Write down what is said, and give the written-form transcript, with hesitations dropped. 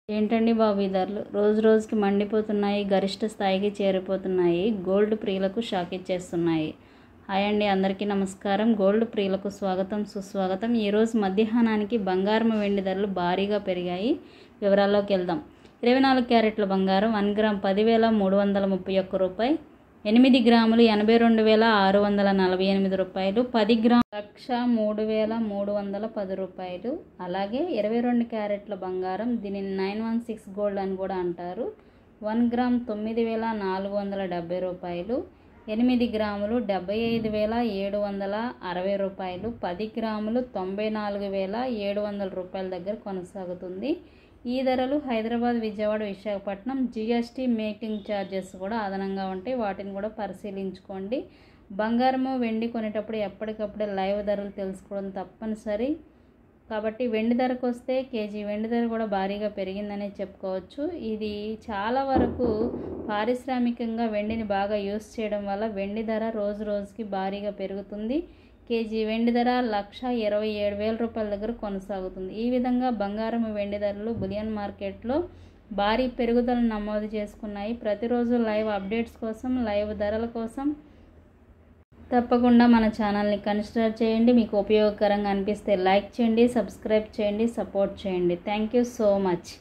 ఏంటండి బాబు ఈ ధరలు రోజు రోజుకి మండిపోతున్నాయి, గరిష్ట స్థాయికి చేరిపోతున్నాయి. గోల్డ్ ప్రియులకు షాక్ ఇచ్చేస్తున్నాయి. హాయ్ అండి, అందరికీ నమస్కారం. గోల్డ్ ప్రియులకు స్వాగతం, సుస్వాగతం. ఈరోజు మధ్యాహ్నానికి బంగారం వెండి ధరలు భారీగా పెరిగాయి. వివరాల్లోకి వెళ్దాం. 24 క్యారెట్ల బంగారం 1 గ్రామ్ 10,331 రూపాయి, 8 గ్రాములు 82,648 రూపాయలు, 10 గ్రాములు 1,03,310 రూపాయలు. అలాగే 22 క్యారెట్ల బంగారం, దీనిని 916 గోల్డ్ అని కూడా అంటారు, 1 గ్రామ్ 9,470 రూపాయలు, 8 గ్రాములు 75,760 రూపాయలు, 10 గ్రాములు 94,700 రూపాయల దగ్గర కొనసాగుతుంది. ఈ ధరలు Hyderabad, Vijayawada, Visakhapatnam GST making charges కూడా అదనంగా ఉంటాయి, వాటిని కూడా పరిశీలించుకోండి. బంగారము వెండి కొనేటప్పుడు ఎప్పటికప్పుడే లైవ్ ధరలు తెలుసుకోవడం తప్పనిసరి. కాబట్టి వెండి ధరకు వస్తే కేజీ వెండి ధర కూడా భారీగా పెరిగిందనే చెప్పుకోవచ్చు. ఇది చాలా వరకు పారిశ్రామికంగా వెండిని బాగా యూస్ చేయడం వల్ల వెండి ధర రోజు రోజుకి భారీగా పెరుగుతుంది. కేజీ వెండి ధర 1,27,000 రూపాయల దగ్గర కొనసాగుతుంది. ఈ విధంగా బంగారం వెండి ధరలు బులియన్ మార్కెట్లో భారీ పెరుగుదలను నమోదు చేసుకున్నాయి. ప్రతిరోజు లైవ్ అప్డేట్స్ కోసం, లైవ్ ధరల కోసం తప్పకుండా మన ఛానల్ని కన్సిడర్ చేయండి. మీకు ఉపయోగకరంగా అనిపిస్తే లైక్ చేయండి, సబ్స్క్రైబ్ చేయండి, సపోర్ట్ చేయండి. Thank you so much.